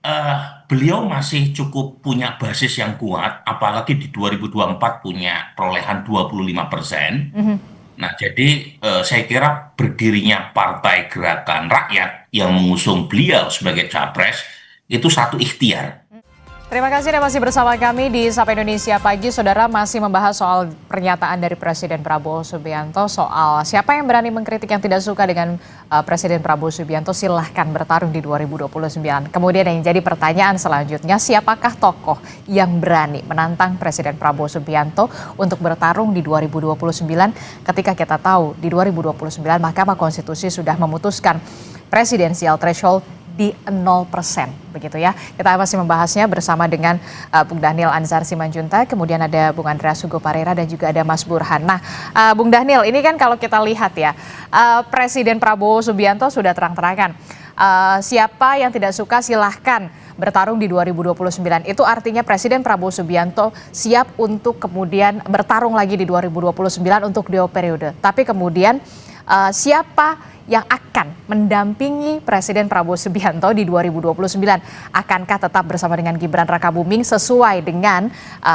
eh, beliau masih cukup punya basis yang kuat, apalagi di 2024 punya perolehan 25%. Mhm. Nah, jadi saya kira berdirinya Partai Gerakan Rakyat yang mengusung beliau sebagai capres itu satu ikhtiar. Terima kasih Anda masih bersama kami di Sapa Indonesia Pagi. Saudara masih membahas soal pernyataan dari Presiden Prabowo Subianto soal siapa yang berani mengkritik yang tidak suka dengan Presiden Prabowo Subianto silahkan bertarung di 2029. Kemudian yang jadi pertanyaan selanjutnya, siapakah tokoh yang berani menantang Presiden Prabowo Subianto untuk bertarung di 2029 ketika kita tahu di 2029 Mahkamah Konstitusi sudah memutuskan presidensial threshold di 0%, begitu ya. Kita masih membahasnya bersama dengan Bung Daniel Anzar Simanjuntak, kemudian ada Bung Andreas Hugo Parera dan juga ada Mas Burhan. Nah, Bung Daniel, ini kan kalau kita lihat ya, Presiden Prabowo Subianto sudah terang-terangan siapa yang tidak suka silahkan bertarung di 2029. Itu artinya Presiden Prabowo Subianto siap untuk kemudian bertarung lagi di 2029 untuk 2 periode. Tapi kemudian siapa yang akan mendampingi Presiden Prabowo Subianto di 2029? Akankah tetap bersama dengan Gibran Rakabuming sesuai dengan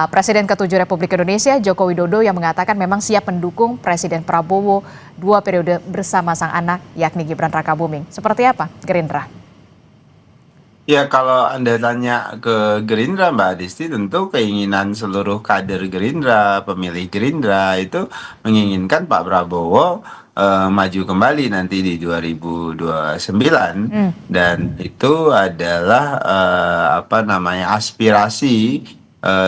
Presiden ke-7 Republik Indonesia Joko Widodo yang mengatakan memang siap mendukung Presiden Prabowo 2 periode bersama sang anak yakni Gibran Rakabuming. Seperti apa Gerindra? Ya, kalau Anda tanya ke Gerindra, Mbak Adisti, tentu keinginan seluruh kader Gerindra, pemilih Gerindra itu menginginkan Pak Prabowo maju kembali nanti di 2029, Hmm. dan itu adalah apa namanya, aspirasi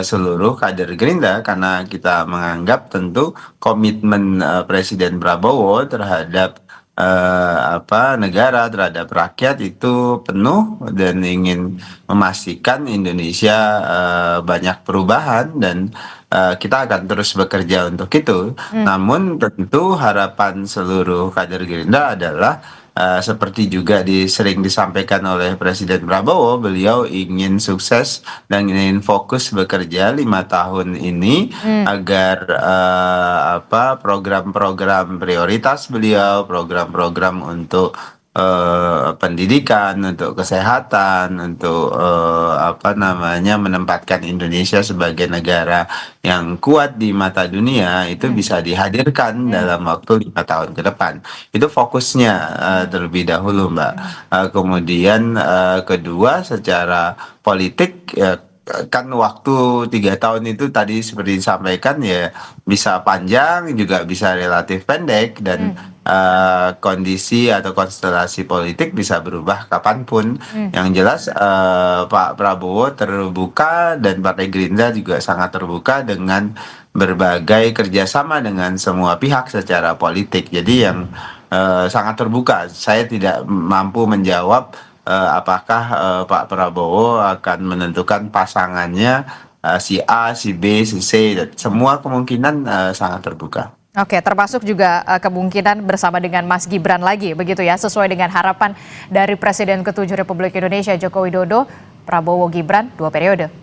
seluruh kader Gerindra, karena kita menganggap tentu komitmen Presiden Prabowo terhadap negara, terhadap rakyat itu penuh, dan ingin memastikan Indonesia banyak perubahan, dan kita akan terus bekerja untuk itu. Hmm. Namun tentu harapan seluruh kader Gerindra adalah seperti juga sering disampaikan oleh Presiden Prabowo, beliau ingin sukses dan ingin fokus bekerja 5 tahun ini Hmm. agar program-program prioritas beliau, program-program untuk pendidikan, untuk kesehatan, untuk menempatkan Indonesia sebagai negara yang kuat di mata dunia itu Hmm. bisa dihadirkan Hmm. dalam waktu 5 tahun ke depan. Itu fokusnya terlebih dahulu, Mbak. Kemudian kedua, secara politik ya, kan waktu 3 tahun itu tadi seperti disampaikan ya, bisa panjang juga bisa relatif pendek, dan Hmm. kondisi atau konstelasi politik bisa berubah kapanpun. Hmm. Yang jelas Pak Prabowo terbuka dan Partai Gerindra juga sangat terbuka dengan berbagai kerjasama dengan semua pihak secara politik. Jadi yang sangat terbuka. Saya tidak mampu menjawab apakah Pak Prabowo akan menentukan pasangannya si A, si B, si C. Semua kemungkinan sangat terbuka. Oke, termasuk juga kemungkinan bersama dengan Mas Gibran lagi, begitu ya, sesuai dengan harapan dari Presiden ke-7 Republik Indonesia Joko Widodo, Prabowo Gibran 2 periode.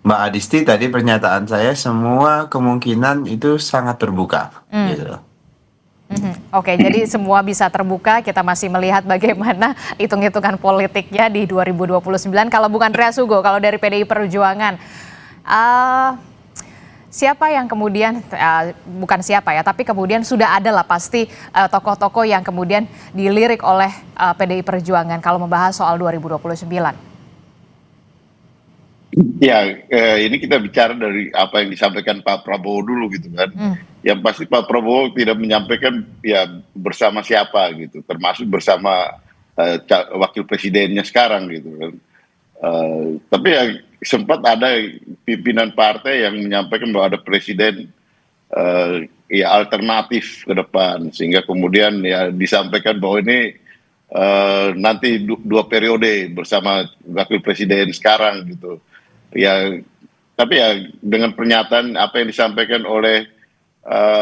Mbak Adisti, tadi pernyataan saya semua kemungkinan itu sangat terbuka, Hmm. gitu. Mhm. Oke, jadi semua bisa terbuka. Kita masih melihat bagaimana hitung-hitungan politiknya di 2029. Kalau bukan Andreas Hugo, kalau dari PDI Perjuangan, eh, siapa yang kemudian bukan siapa ya, tapi kemudian sudah ada lah pasti tokoh-tokoh yang kemudian dilirik oleh PDI Perjuangan kalau membahas soal 2029. Ya, ini kita bicara dari apa yang disampaikan Pak Prabowo dulu gitu kan. Hmm. Yang pasti Pak Prabowo tidak menyampaikan ya bersama siapa gitu, termasuk bersama wakil presidennya sekarang gitu kan. Tapi ya sempat ada pimpinan partai yang menyampaikan bahwa ada presiden ya alternatif ke depan, sehingga kemudian ya disampaikan bahwa ini nanti 2 periode bersama wakil presiden sekarang gitu. Ya, tapi ya dengan pernyataan apa yang disampaikan oleh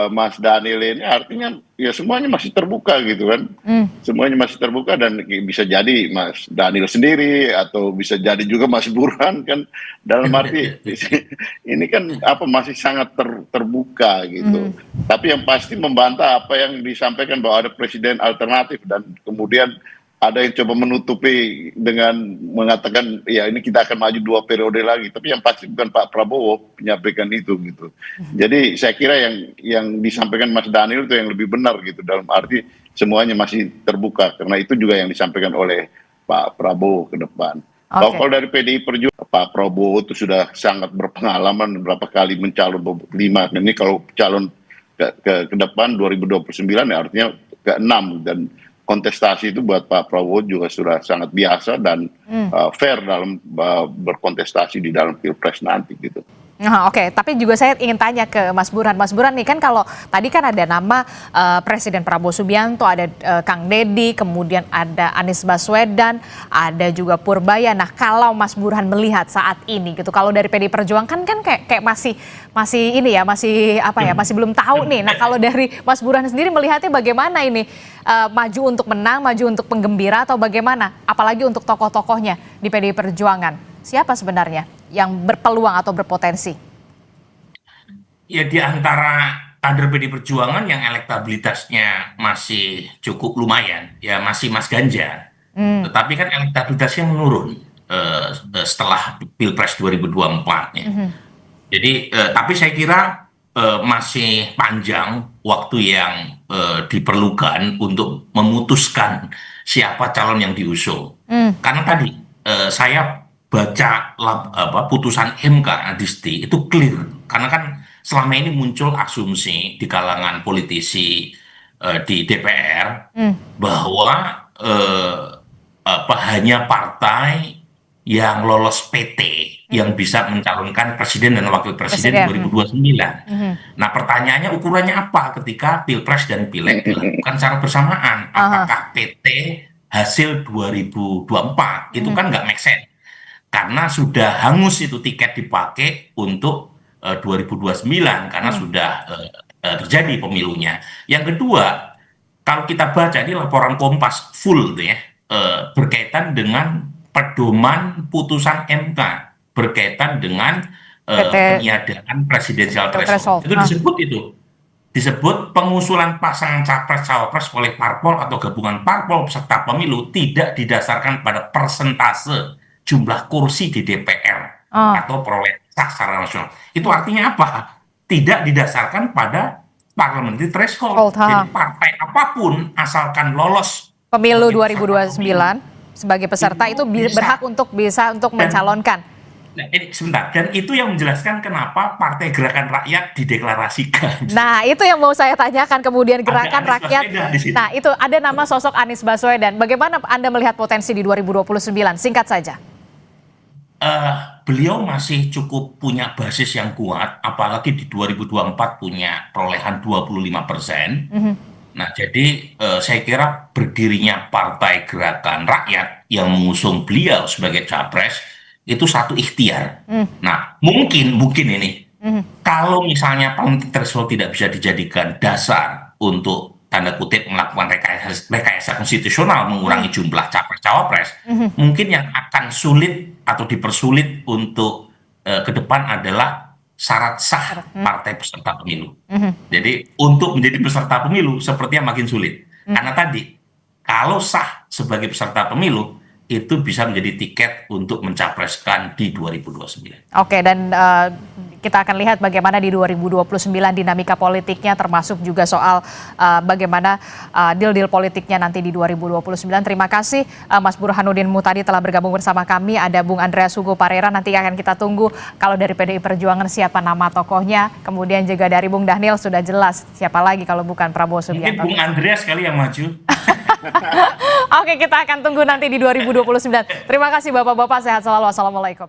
Mas Daniel ini artinya ya semuanya masih terbuka gitu kan. Hmm. Semuanya masih terbuka, dan bisa jadi Mas Daniel sendiri atau bisa jadi juga Mas Burhan kan, dalam arti ini kan apa masih sangat terbuka gitu. Hmm. Tapi yang pasti membantah apa yang disampaikan bahwa ada presiden alternatif, dan kemudian ada yang coba menutupi dengan mengatakan ya ini kita akan maju 2 periode lagi, tapi yang pasti bukan Pak Prabowo menyampaikan itu gitu. Jadi saya kira yang disampaikan Mas Daniel itu yang lebih benar gitu, dalam arti semuanya masih terbuka, karena itu juga yang disampaikan oleh Pak Prabowo ke depan. Kalau dari PDI Perjuangan, Pak Prabowo itu sudah sangat berpengalaman, berapa kali mencalon 5. Ini kalau calon ke depan 2029 ya artinya ke-6, dan kontestasi itu buat Pak Prabowo juga sudah sangat biasa dan fair dalam berkontestasi di dalam Pilpres nanti gitu. Oke, tapi juga saya ingin tanya ke Mas Burhan. Mas Burhan nih kan kalau tadi kan ada nama Presiden Prabowo Subianto, ada Kang Deddy, kemudian ada Anies Baswedan, ada juga Purbaya. Nah, kalau Mas Burhan melihat saat ini gitu, kalau dari PDI Perjuangan kan kayak masih ini ya, masih apa ya, masih belum tahu nih. Nah, kalau dari Mas Burhan sendiri melihatnya bagaimana ini? Maju untuk menang, maju untuk penggembira atau bagaimana? Apalagi untuk tokoh-tokohnya di PDI Perjuangan. Siapa sebenarnya yang berpeluang atau berpotensi? Ya, di antara kader PD Perjuangan yang elektabilitasnya masih cukup lumayan, ya masih Mas Ganjar. Tetapi kan elektabilitasnya menurun setelah Pilpres 2024 ya. Jadi, tapi saya kira masih panjang waktu yang diperlukan untuk memutuskan siapa calon yang diusung. Karena tadi saya baca putusan MK Adisti itu clear, karena kan selama ini muncul asumsi di kalangan politisi di DPR bahwa hanya partai yang lolos PT yang bisa mencalonkan presiden dan wakil presiden 2029. Nah, pertanyaannya ukurannya apa ketika Pilpres dan Pileg dilakukan secara bersamaan? Apakah PT hasil 2024 itu kan nggak make sense, karena sudah hangus itu tiket dipakai untuk 2029 karena sudah terjadi pemilunya. Yang kedua, kalau kita baca di laporan Kompas full ya, berkaitan dengan pedoman putusan MK berkaitan dengan peniadaan presidensial threshold. Itu disebut pengusulan pasangan capres-cawapres oleh parpol atau gabungan parpol peserta pemilu tidak didasarkan pada persentase jumlah kursi di DPR atau perolehan sah secara nasional. Itu artinya apa? Tidak didasarkan pada parliamentary threshold. Jadi partai apapun asalkan lolos pemilu 2029 sebagai peserta itu berhak untuk mencalonkan. Nah, ini sebentar, dan itu yang menjelaskan kenapa Partai Gerakan Rakyat dideklarasikan. Nah, itu yang mau saya tanyakan, kemudian Gerakan Rakyat. Nah, itu ada nama sosok Anies Baswedan. Bagaimana Anda melihat potensi di 2029? Singkat saja. Beliau masih cukup punya basis yang kuat, apalagi di 2024 punya perolehan 25%. Nah, jadi saya kira berdirinya Partai Gerakan Rakyat yang mengusung beliau sebagai capres itu satu ikhtiar. Nah, mungkin ini kalau misalnya parliamentary threshold tidak bisa dijadikan dasar untuk tanda kutip melakukan rekayasa konstitusional mengurangi jumlah capres-cawapres, mungkin yang akan sulit atau dipersulit untuk ke depan adalah syarat sah partai peserta pemilu. Jadi untuk menjadi peserta pemilu sepertinya makin sulit. Karena tadi kalau sah sebagai peserta pemilu itu bisa menjadi tiket untuk mencapreskan di 2029. Oke, dan kita akan lihat bagaimana di 2029 dinamika politiknya, termasuk juga soal bagaimana deal-deal politiknya nanti di 2029. Terima kasih Mas Burhanuddin Muhtadi telah bergabung bersama kami. Ada Bung Andreas Hugo Parera, nanti akan kita tunggu kalau dari PDI Perjuangan siapa nama tokohnya. Kemudian juga dari Bung Daniel sudah jelas siapa lagi kalau bukan Prabowo Subianto. Mungkin Bung Andreas kali yang maju. Oke, kita akan tunggu nanti di 2029. Terima kasih Bapak-Bapak, sehat selalu. Assalamualaikum.